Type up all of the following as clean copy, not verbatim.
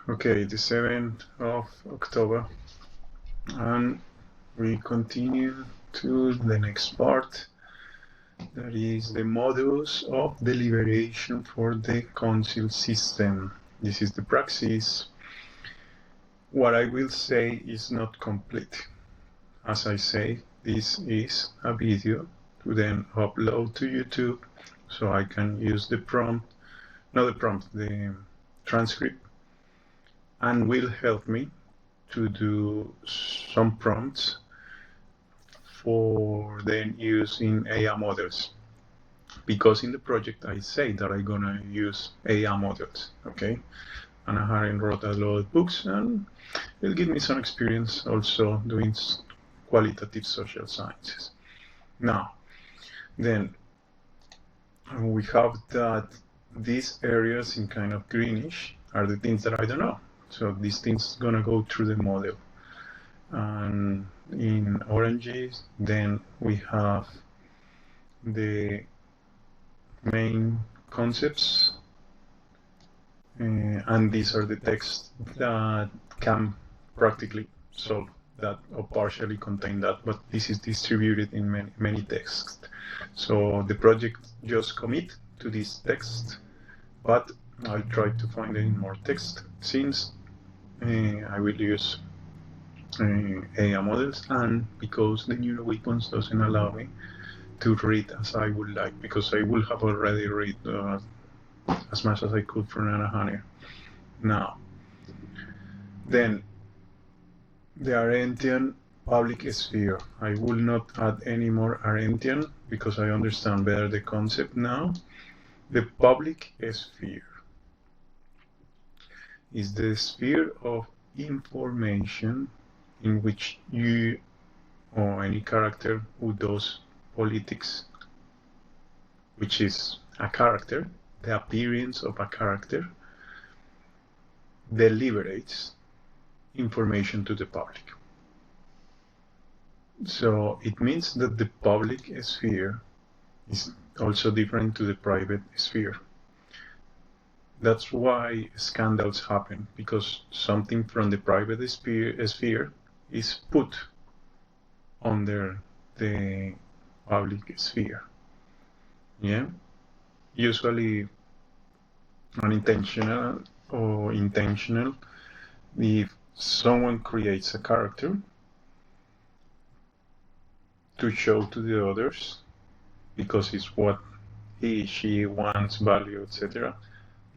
Okay, the 7th of October, and we continue to the next part, that is the modus of deliberation for the council system. This is the praxis. What I will say is not complete. As I say, this is a video to then upload to YouTube, so I can use the prompt, not the prompt, the transcript, and will help me to do some prompts for then use in AI models. Because in the project I say that I'm gonna use AI models, okay? And I haven't wrote a lot of books, and it'll give me some experience also doing qualitative social sciences. Now, then we have that these areas in kind of greenish are the things that I don't know. So these things gonna go through the model. And in oranges, then we have the main concepts, and these are the texts that can practically solve that or partially contain that, but this is distributed in many texts. So the project just commit to this text, but I'll try to find it in more text since I will use AI models, and because the NeuroWeapons doesn't allow me to read as I would like, because I will have already read as much as I could from Anna Hanner. Now, then the Arendtian public sphere. I will not add any more Arendtian because I understand better the concept now. The public sphere is the sphere of information in which you or any character who does politics, which is a character, the appearance of a character, deliberates information to the public. So it means that the public sphere is also different to the private sphere. That's why scandals happen, because something from the private sphere is put under the public sphere. Yeah, usually unintentional or intentional. If someone creates a character to show to the others because it's what he, she wants, value, etc.,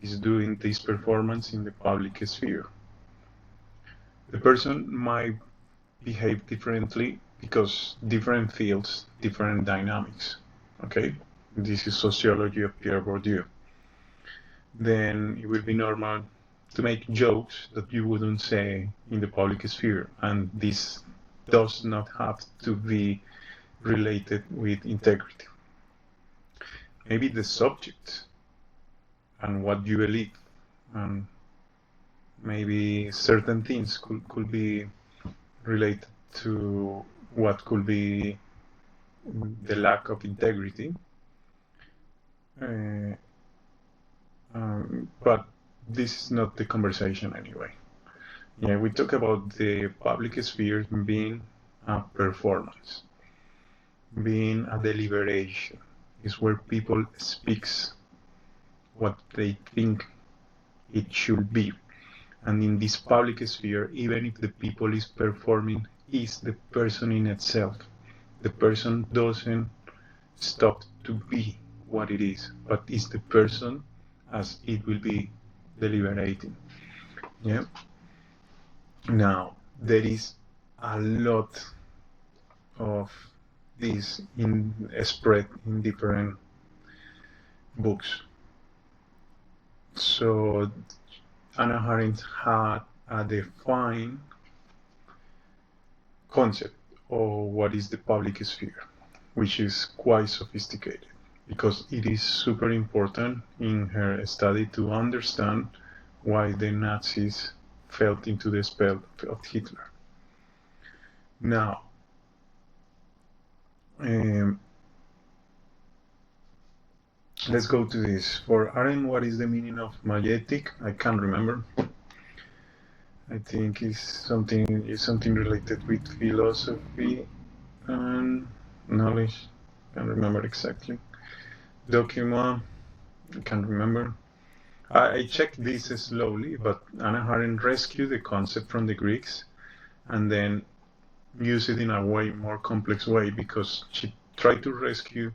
is doing this performance in the public sphere. The person might behave differently because different fields, different dynamics. Okay, this is sociology of Pierre Bourdieu. Then it will be normal to make jokes that you wouldn't say in the public sphere, and this does not have to be related with integrity. Maybe the subject and what you believe, and maybe certain things could be related to what could be the lack of integrity. But this is not the conversation anyway. Yeah, we talk about the public sphere being a performance, being a deliberation. Is where people speaks what they think it should be. And in this public sphere, even if the people is performing, is the person in itself. The person doesn't stop to be what it is, but is the person as it will be deliberating. Yeah. Now, there is a lot of this spread in different books. So Hannah Arendt had a defined concept of what is the public sphere, which is quite sophisticated because it is super important in her study to understand why the Nazis fell into the spell of Hitler. Now, let's go to this. For Arendt, what is the meaning of majestic? I can't remember. I think is something related with philosophy and knowledge. Can't remember exactly. Document. I can't remember. I checked this slowly, but Anna Arendt rescued the concept from the Greeks and then used it in a way more complex way, because she tried to rescue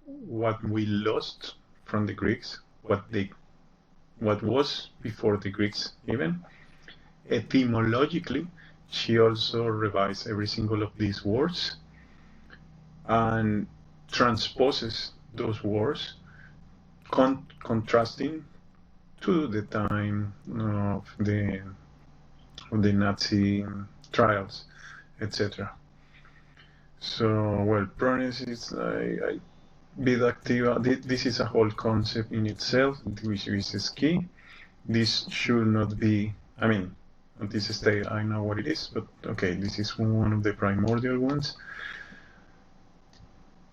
what we lost from the Greeks, what was before the Greeks even. Etymologically, she also revised every single of these words and transposes those words, contrasting to the time of the Nazi trials, etc. So, well, Prones is vida activa. This is a whole concept in itself, which is key. This should not be, I mean, at this stage I know what it is, but okay, this is one of the primordial ones.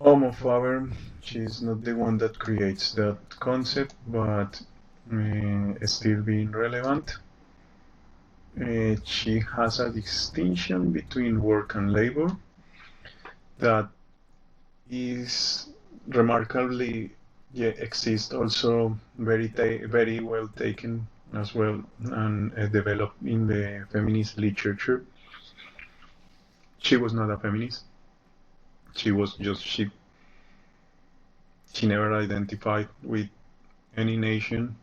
Homo faber, she's not the one that creates that concept, but still being relevant. She has a distinction between work and labor that is remarkably exists also very well taken as well, and developed in the feminist literature. She was not a feminist. She was just she never identified with any nation.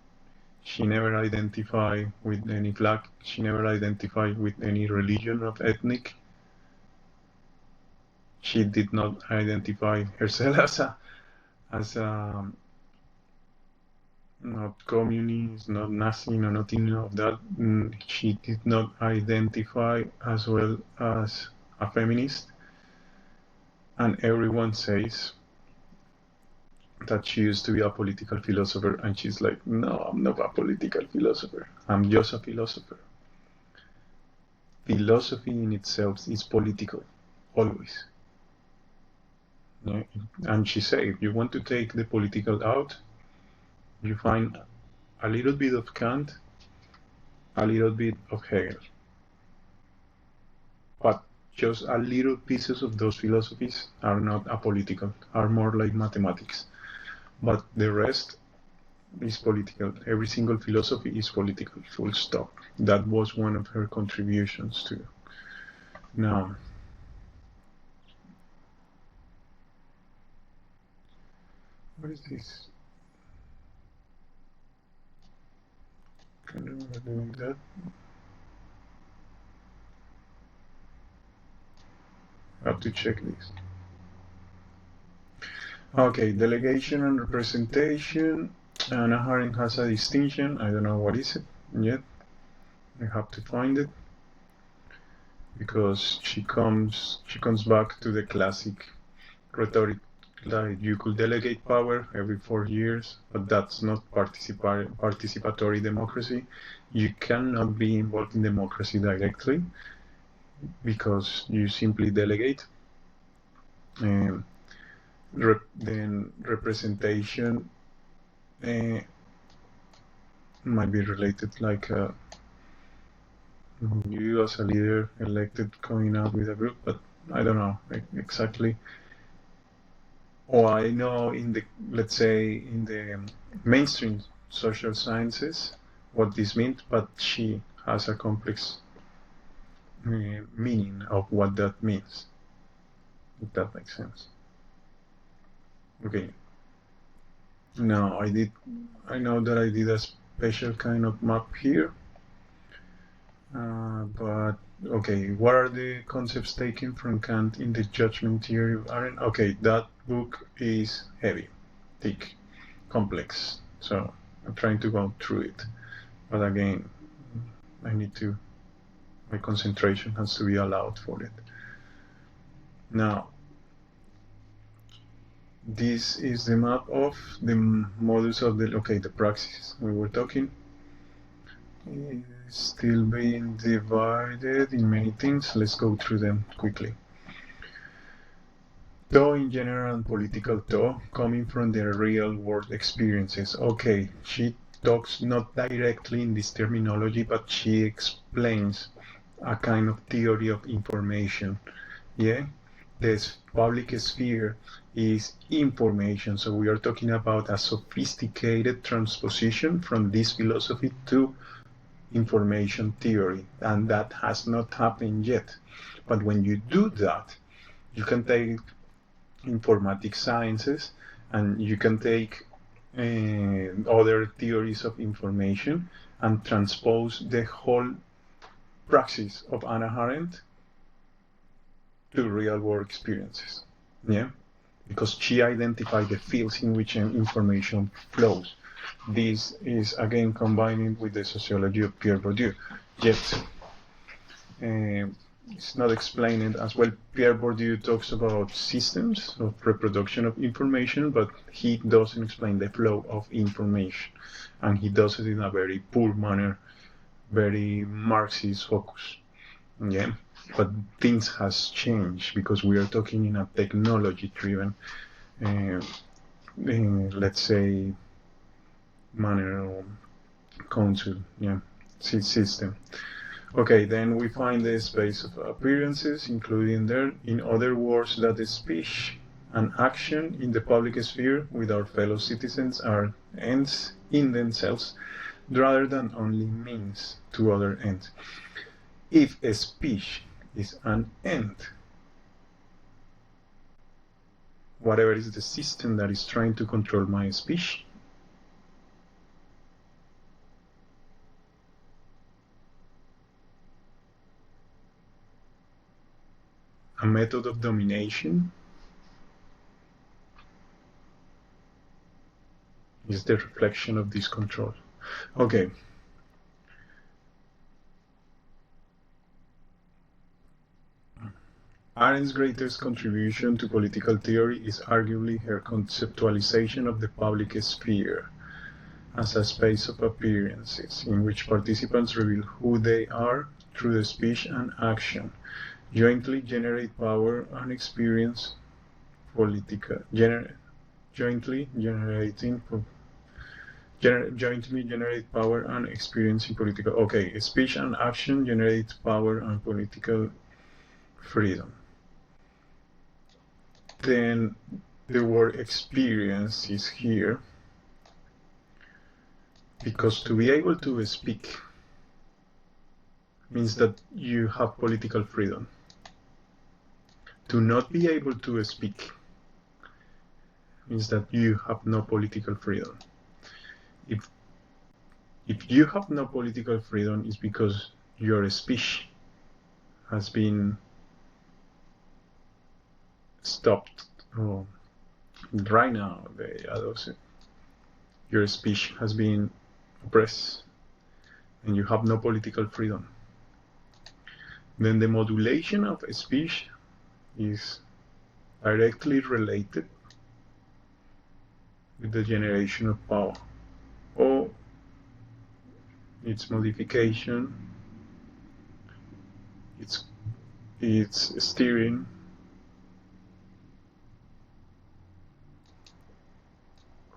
She never identified with any flag. She never identified with any religion or ethnic. She did not identify herself as a not communist, not Nazi, no nothing of that. She did not identify as well as a feminist. And everyone says that she used to be a political philosopher, and she's like, no, I'm not a political philosopher. I'm just a philosopher. Philosophy in itself is political, always. Yeah? And she said, if you want to take the political out, you find a little bit of Kant, a little bit of Hegel. But just a little pieces of those philosophies are not apolitical, are more like mathematics. But the rest is political. Every single philosophy is political, full stop. That was one of her contributions too. Now, what is this? Can't remember doing that. I have to check this. Okay, delegation and representation. Anna Arendt has a distinction. I don't know what is it yet. I have to find it, because she comes back to the classic rhetoric, like you could delegate power every 4 years, but that's not participatory democracy. You cannot be involved in democracy directly because you simply delegate. Then representation might be related, like you as a leader elected coming out with a group, but I don't know exactly. Or I know in the, let's say, in the mainstream social sciences what this means, but she has a complex meaning of what that means, if that makes sense. Okay. Now I know that I did a special kind of map here, but okay, what are the concepts taken from Kant in the judgment theory of Arendt? Okay, that book is heavy, thick, complex, so I'm trying to go through it, but again, my concentration has to be allowed for it. Now, this is the map of the modus of the praxis we were talking. It's still being divided in many things. Let's go through them quickly. Though in general and political thought, coming from their real world experiences. Okay, she talks not directly in this terminology, but she explains a kind of theory of information. Yeah, this public sphere is information. So we are talking about a sophisticated transposition from this philosophy to information theory, and that has not happened yet. But when you do that, you can take informatic sciences and you can take other theories of information and transpose the whole praxis of Hannah Arendt to real world experiences. Yeah, because she identified the fields in which information flows. This is again combining with the sociology of Pierre Bourdieu. Yet it's not explained as well. Pierre Bourdieu talks about systems of reproduction of information, but he doesn't explain the flow of information, and he does it in a very poor manner, very Marxist focus. Yeah, but things has changed because we are talking in a technology-driven, let's say, manner or council, yeah, system. Okay, then we find the space of appearances, including there, in other words, that the speech and action in the public sphere with our fellow citizens are ends in themselves rather than only means to other ends. If a speech is an end, whatever is the system that is trying to control my speech, a method of domination, is the reflection of this control. Okay. Arendt's greatest contribution to political theory is arguably her conceptualization of the public sphere as a space of appearances in which participants reveal who they are through the speech and action, jointly generate power and experience jointly generate power and experience in political. Okay, speech and action generate power and political freedom. Then the word experience is here because to be able to speak means that you have political freedom. To not be able to speak means that you have no political freedom. If you have no political freedom, it's because your speech has been stopped. Oh, right now, your speech has been oppressed, and you have no political freedom. Then the modulation of speech is directly related with the generation of power, or its modification, its steering,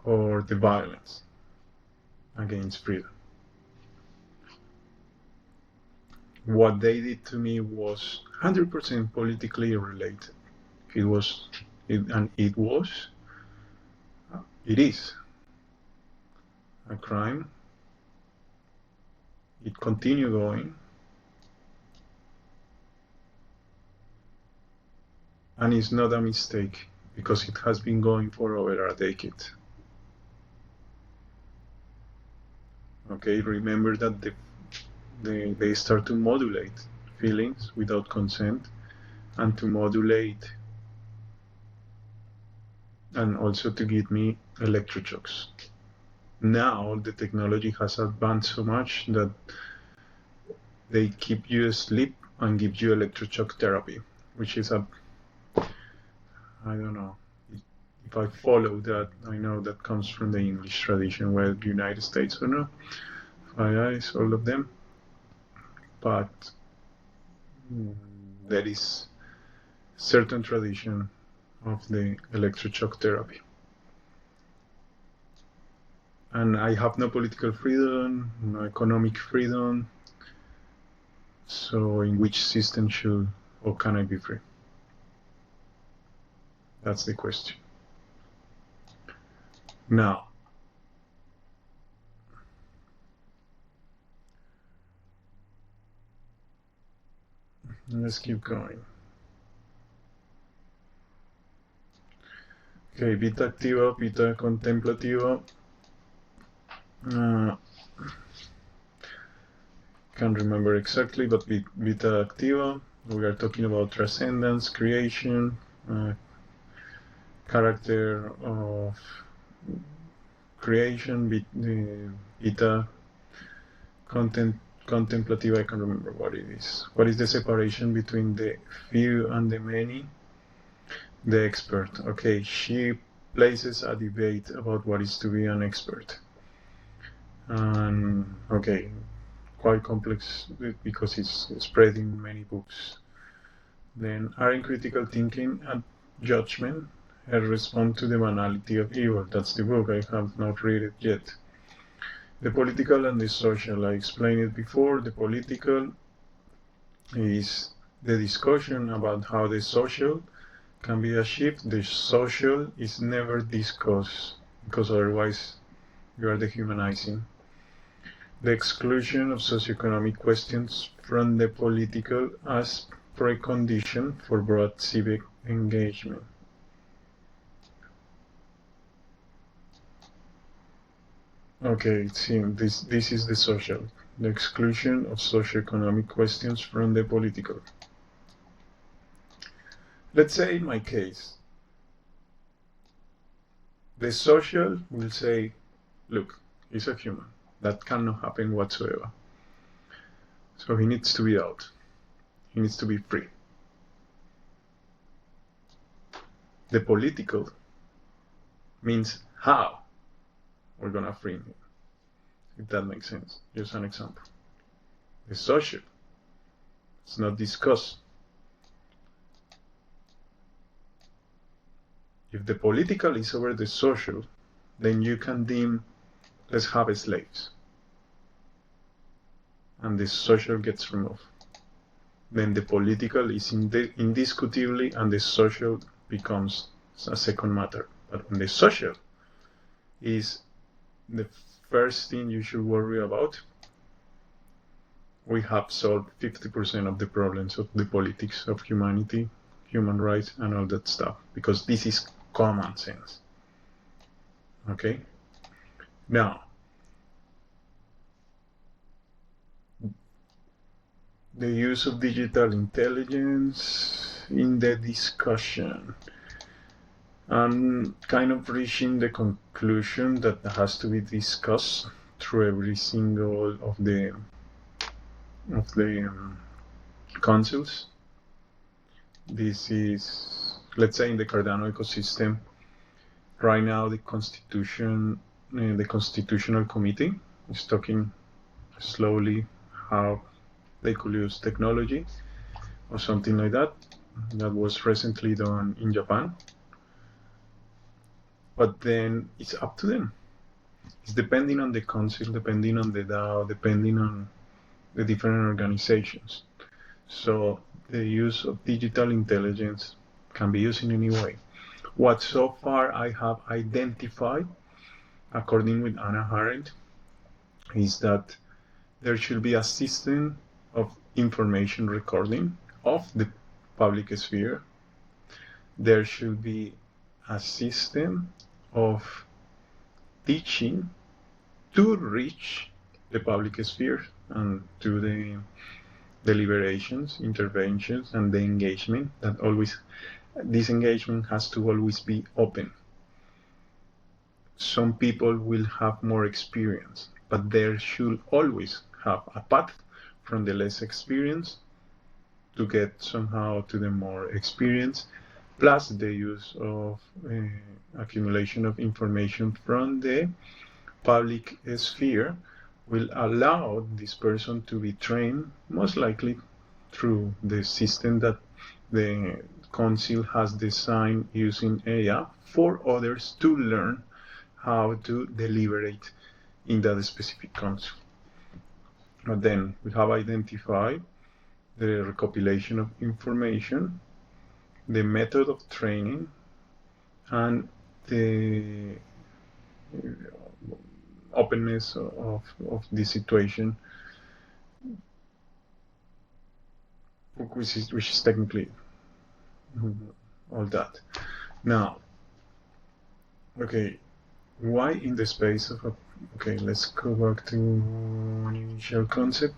or the violence against freedom. What they did to me was 100% politically related. It is a crime. It continued going, and it's not a mistake because it has been going for over a decade. Okay, remember that they start to modulate feelings without consent, and to modulate, and also to give me electroshocks. Now the technology has advanced so much that they keep you asleep and give you electroshock therapy, which is I don't know. If I follow that, I know that comes from the English tradition, where the United States or no, Five Eyes, all of them. But there is certain tradition of the electroshock therapy. and I have no political freedom, no economic freedom. So in which system should or can I be free? That's the question. Now, let's keep going. Okay, vita activa, vita contemplativa. Can't remember exactly, but vita activa, we are talking about transcendence, creation, character of creation. Vita contemplativa, I can't remember what it is. What is the separation between the few and the many? The expert. Okay, she places a debate about what is to be an expert. And okay, quite complex because it's spread in many books. Then Arendt critical thinking and judgment, her response to the banality of evil. That's the book. I have not read it yet. The political and the social. I explained it before. The political is the discussion about how the social can be achieved. The social is never discussed because otherwise you are dehumanizing. The exclusion of socioeconomic questions from the political as precondition for broad civic engagement. Okay, see, this is the social. The exclusion of socioeconomic questions from the political. Let's say in my case, the social will say, look, he's a human. That cannot happen whatsoever. So he needs to be out. He needs to be free. The political means how we're gonna free him, if that makes sense. Just an example. The social, it's not discussed. If the political is over the social, then you can deem, let's have slaves. And the social gets removed. Then the political is indiscutably, and the social becomes a second matter. But when the social is the first thing you should worry about, we have solved 50% of the problems of the politics of humanity, human rights, and all that stuff, because this is common sense. Okay? Now, the use of digital intelligence in the discussion. I'm kind of reaching the conclusion that has to be discussed through every single of the councils. This is, let's say, in the Cardano ecosystem. Right now, the Constitutional Committee is talking slowly how they could use technology or something like that. That was recently done in Japan. But then it's up to them. It's depending on the council, depending on the DAO, depending on the different organizations. So the use of digital intelligence can be used in any way. What so far I have identified, according with Anna Arendt, is that there should be a system of information recording of the public sphere. There should be a system of teaching to reach the public sphere and to the deliberations, interventions, and the engagement. That always, this engagement has to always be open. Some people will have more experience, but there should always have a path from the less experienced to get somehow to the more experienced, plus the use of accumulation of information from the public sphere will allow this person to be trained, most likely through the system that the council has designed using AI for others to learn how to deliberate in that specific concept. But then we have identified the recopilation of information, the method of training, and the openness of the situation, which is technically all that. Now, okay, why in the space of okay, let's go back to one initial concept.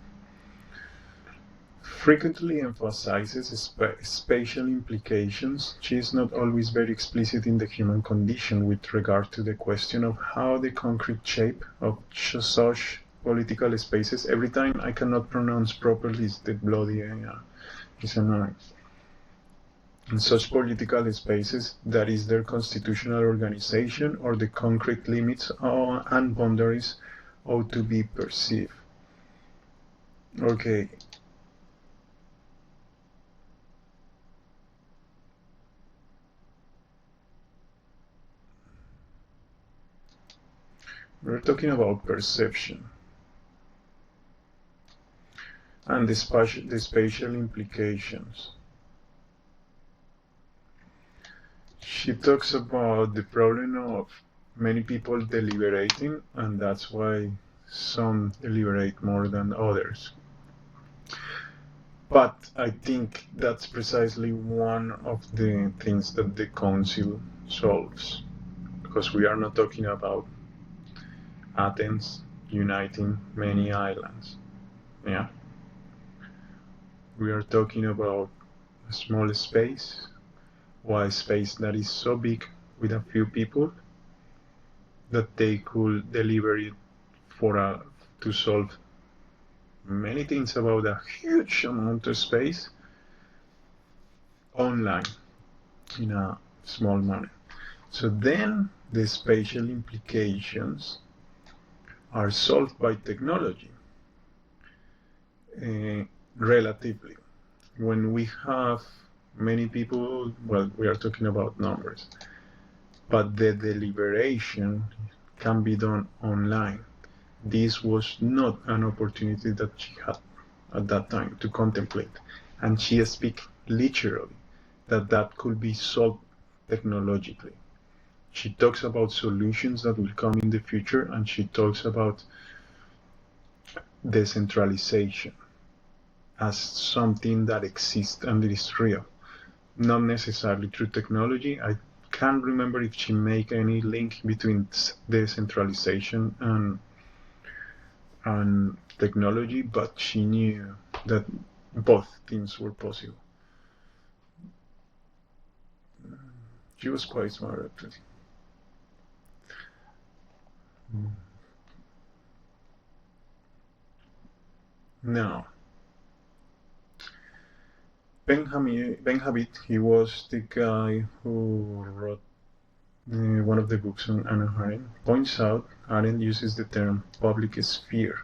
Frequently emphasizes spatial implications. She is not always very explicit in the human condition with regard to the question of how the concrete shape of such political spaces. Every time I cannot pronounce properly is the bloody is annoying. In such political spaces, that is their constitutional organization or the concrete limits and boundaries ought to be perceived. Okay. We're talking about perception and the spatial implications. She talks about the problem of many people deliberating, and that's why some deliberate more than others. But I think that's precisely one of the things that the Council solves, because we are not talking about Athens uniting many islands. Yeah. We are talking about a small space, or a space that is so big with a few people that they could deliberate to solve many things about a huge amount of space online in a small manner. So then the spatial implications are solved by technology, relatively. When we have many people, well, we are talking about numbers, but the deliberation can be done online. This was not an opportunity that she had at that time to contemplate, and she speaks literally that could be solved technologically. She talks about solutions that will come in the future, and she talks about decentralization as something that exists and is real, not necessarily through technology. I can't remember if she made any link between decentralization and technology, but she knew that both things were possible. She was quite smart, actually. Now, Ben he was the guy who wrote one of the books on Anna Arendt, points out Arendt uses the term public sphere.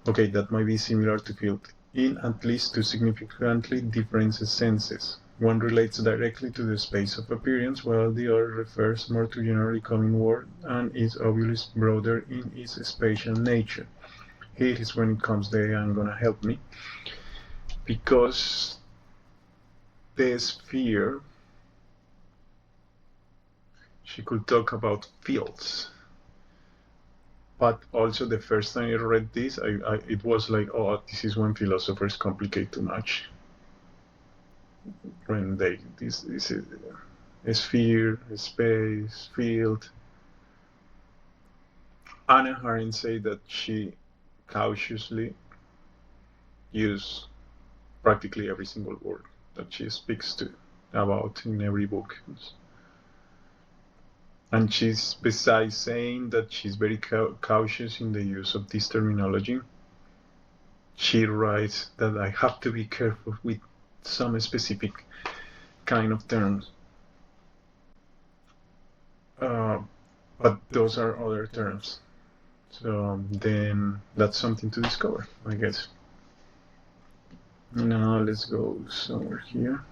Okay, that might be similar to field in at least two significantly different senses. One relates directly to the space of appearance, while the other refers more to generally common word and is obviously broader in its spatial nature. Here is when it comes there and gonna help me, because the sphere, she could talk about fields. But also the first time I read this, it was like, oh, this is when philosophers complicate too much. When this is a sphere, a space, field. Anna Arendt said that she cautiously used practically every single word that she speaks about in every book. And she's, besides saying that she's very cautious in the use of this terminology, she writes that I have to be careful with some specific kind of terms. But those are other terms. So then that's something to discover, I guess. Now let's go somewhere here.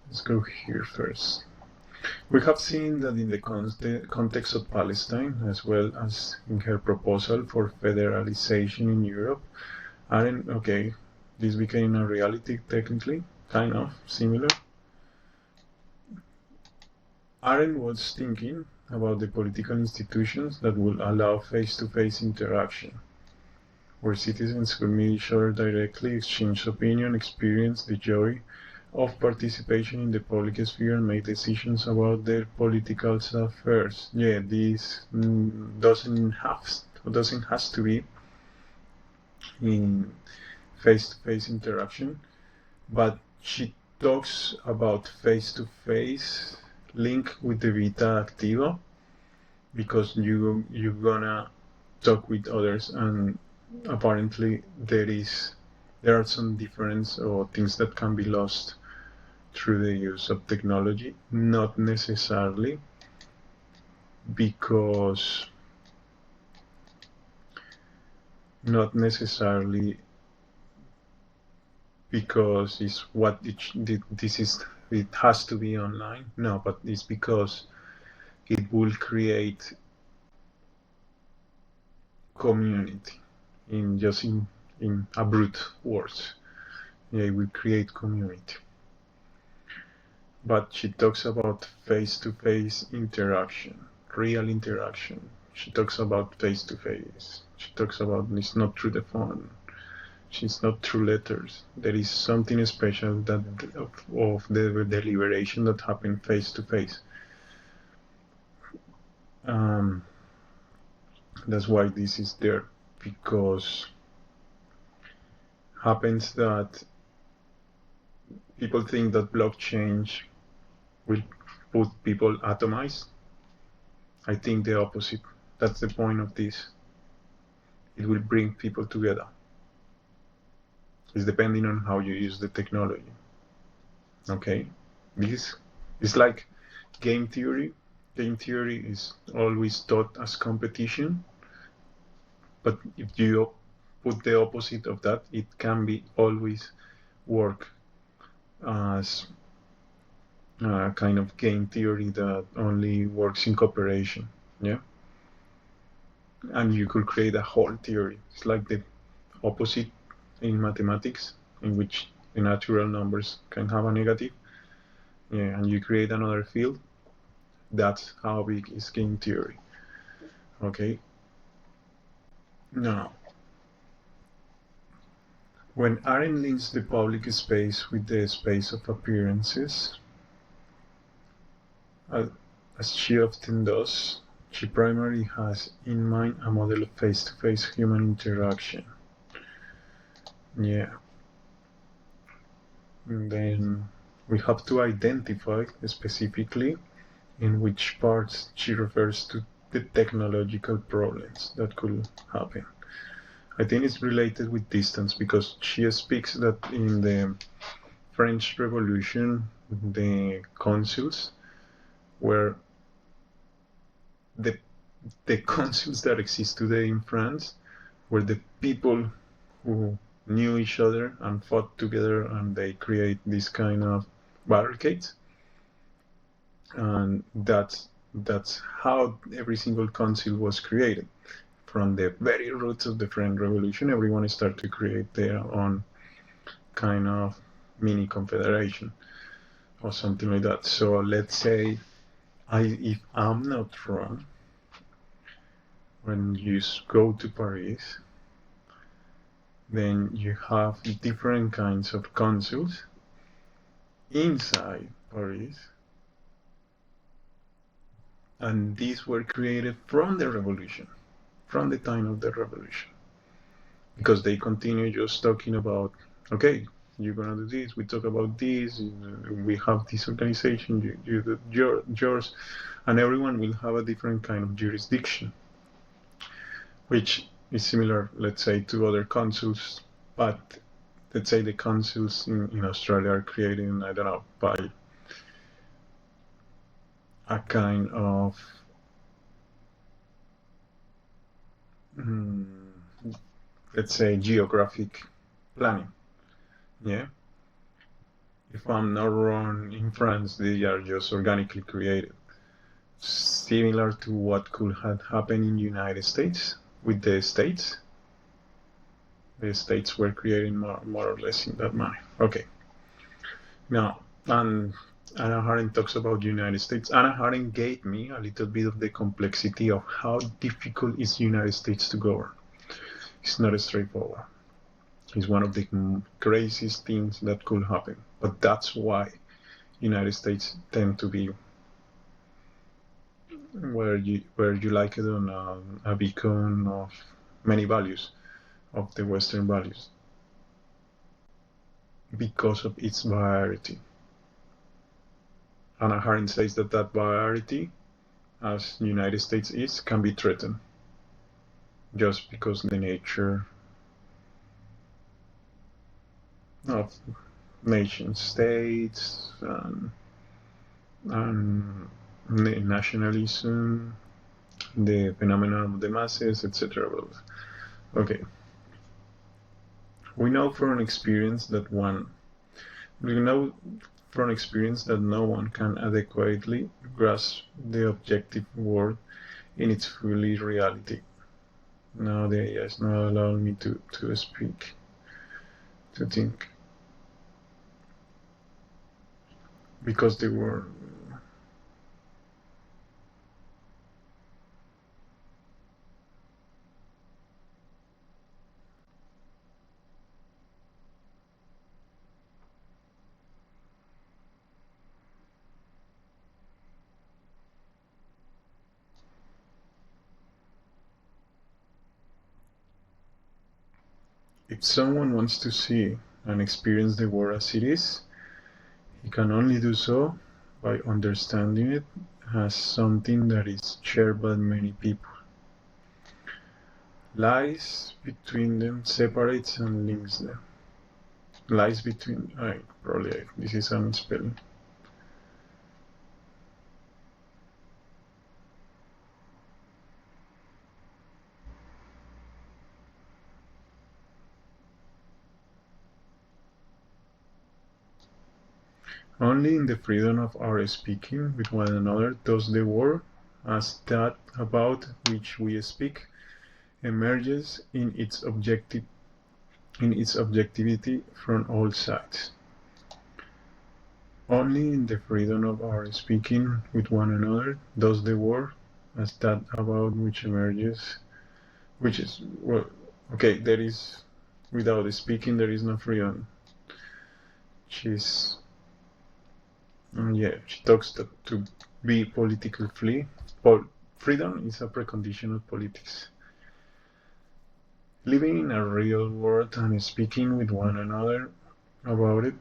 Let's go here first. We have seen that in the context of Palestine, as well as in her proposal for federalization in Europe, Arendt, okay, this became a reality technically, kind of similar. Arendt was thinking about the political institutions that would allow face-to-face interaction, where citizens could meet each other directly, exchange opinion, experience the joy of participation in the public sphere, and make decisions about their political affairs. Yeah, this doesn't have to be in face-to-face interaction, but she talks about face-to-face link with the vita activa, because you're gonna talk with others, and apparently there are some difference or things that can be lost through the use of technology, not necessarily because it's what it has to be online. No, but it's because it will create community in a brute words. Yeah, it will create community. But she talks about face-to-face interaction, real interaction. She talks about face-to-face. She talks about it's not through the phone. It's not through letters. There is something special that of the deliberation that happened face-to-face. That's why this is there, because happens that people think that blockchain will put people atomized. I think the opposite. That's the point of this. It will bring people together. It's depending on how you use the technology. Okay? This is like game theory. Game theory is always taught as competition, but if you put the opposite of that, it can be always work as a kind of game theory that only works in cooperation. Yeah, and you could create a whole theory. It's like the opposite in mathematics, in which the natural numbers can have a negative. Yeah, and you create another field. That's how big is game theory. Okay. Now, when Arendt links the public space with the space of appearances, as she often does, she primarily has in mind a model of face-to-face human interaction. Yeah. And then we have to identify specifically in which parts she refers to the technological problems that could happen. I think it's related with distance, because she speaks that in the French Revolution, the consuls were the consuls that exist today in France were the people who knew each other and fought together, and they create this kind of barricades. And that's how every single consul was created. From the very roots of the French Revolution, everyone started to create their own kind of mini confederation or something like that. So let's say, if I'm not wrong, when you go to Paris, then you have different kinds of consuls inside Paris, and these were created from the revolution, from the time of the revolution, because they continue just talking about, okay, you're gonna do this, we talk about this, we have this organization, you do yours, and everyone will have a different kind of jurisdiction, which is similar, let's say, to other consuls, but let's say the consuls in Australia are created, I don't know, by a kind of let's say geographic planning. Yeah, If I'm not wrong, in France, they are just organically created. Similar to what could have happened in the United States with the states. The states were created more or less in that manner. Okay. Now, and Anna Arendt talks about the United States. Anna Arendt gave me a little bit of the complexity of how difficult is the United States to govern. It's not straightforward. It's one of the craziest things that could happen. But that's why United States tend to be where you like it on a beacon of many values, of the Western values, because of its variety. Hannah Arendt says that variety, as the United States is, can be threatened just because the nature of nation states and the nationalism, the phenomenon of the masses, etc. Okay. We know from experience that no one can adequately grasp the objective world in its fully reality. Now the AI is not allowing me to speak, to think. Because they were if someone wants to see and experience the world as it is, he can only do so by understanding it as something that is shared by many people. Lies between them separates and links them. Lies between, this is a misspelling. Only in the freedom of our speaking with one another does the world, as that about which we speak, emerges in its objectivity from all sides. Only in the freedom of our speaking with one another does the world, as that about which emerges, which is, well, okay, there is, without speaking, there is no freedom. She talks to be politically free. Freedom is a precondition of politics. Living in a real world and speaking with one another about it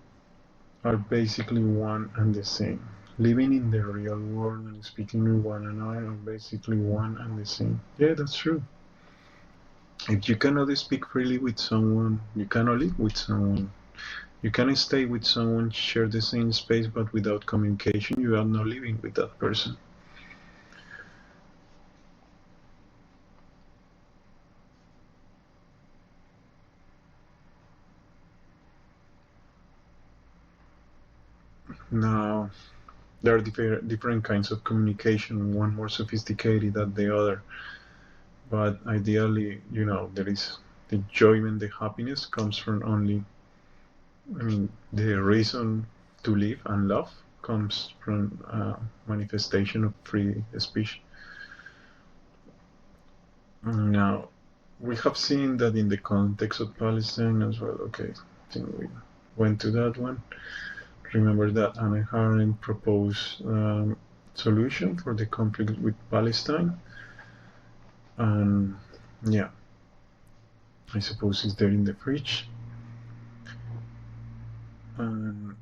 are basically one and the same. Living in the real world and speaking with one another are basically one and the same. Yeah, that's true. If you cannot speak freely with someone, you cannot live with someone. You can stay with someone, share the same space, but without communication, you are not living with that person. Now, there are different kinds of communication, one more sophisticated than the other. But ideally, there is the enjoyment, the happiness comes from the reason to live and love comes from manifestation of free speech. Now, we have seen that in the context of Palestine as well. Okay, I think we went to that one. Remember that Anna Arendt proposed solution for the conflict with Palestine. And yeah, I suppose it's there in the fridge. And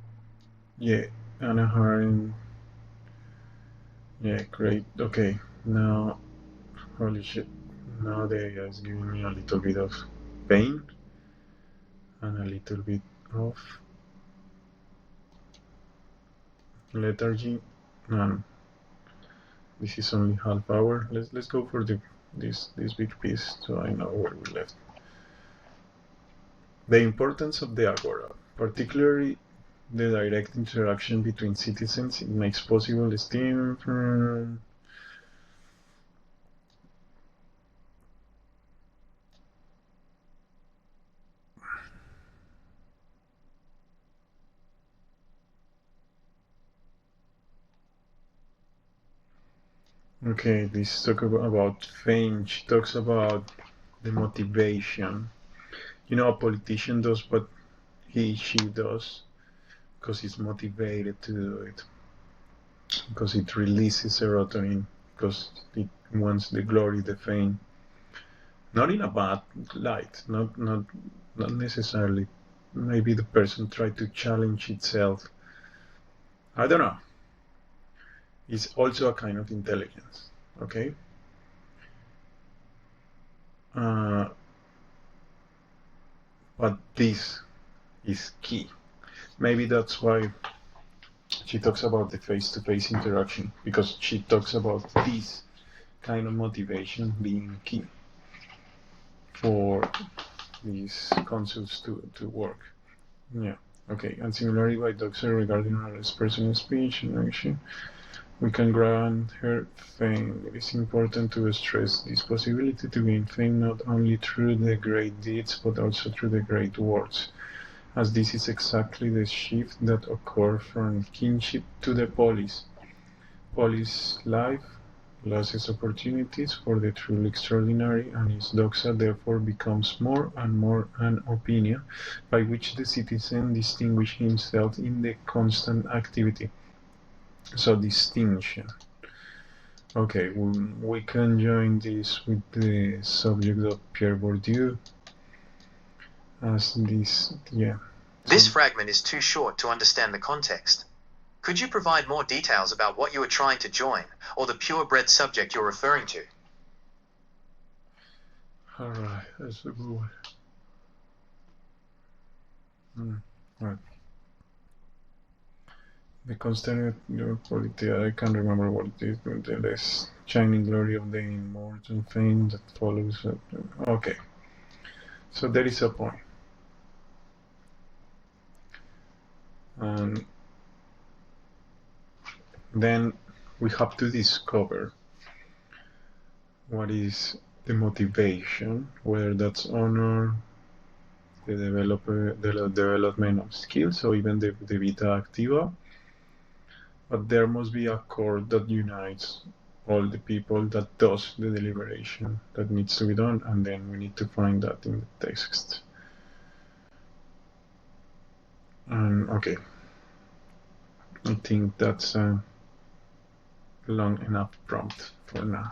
yeah, Anna Arendt. Yeah, great. Okay, now, holy shit. Now the AI is giving me a little bit of pain and a little bit of lethargy. And this is only half hour. Let's go for this big piece so I know where we left. The importance of the agora, particularly the direct interaction between citizens. It makes possible esteem. Okay, this talk about fame. She talks about the motivation. You know, a politician does what she does because he's motivated to do it, because it releases serotonin, because it wants the glory, the fame. Not in a bad light, not necessarily. Maybe the person tried to challenge itself. I don't know. It's also a kind of intelligence, okay? But this is key. Maybe that's why she talks about the face-to-face interaction, because she talks about this kind of motivation being key for these concepts to work. Yeah. Okay. And similarly, by Doxer regarding another person's speech and action, we can grant her fame. It is important to stress this possibility to gain fame not only through the great deeds but also through the great words, as this is exactly the shift that occurs from kinship to the polis. Polis life loses opportunities for the truly extraordinary, and its doxa therefore becomes more and more an opinion by which the citizen distinguishes himself in the constant activity. So distinction. Okay, we can join this with the subject of Pierre Bourdieu as this, yeah. This fragment is too short to understand the context. Could you provide more details about what you are trying to join, or the purebred subject you're referring to? Alright, that's a good one. Right. The constant quality, I can't remember what it is, but the less shining glory of the immortal fame that follows. Okay, so there is a point. And then we have to discover what is the motivation, whether that's honor, the development of skills, or even the vita activa. But there must be a core that unites all the people that does the deliberation that needs to be done, and then we need to find that in the text. And okay, I think that's a long enough prompt for now.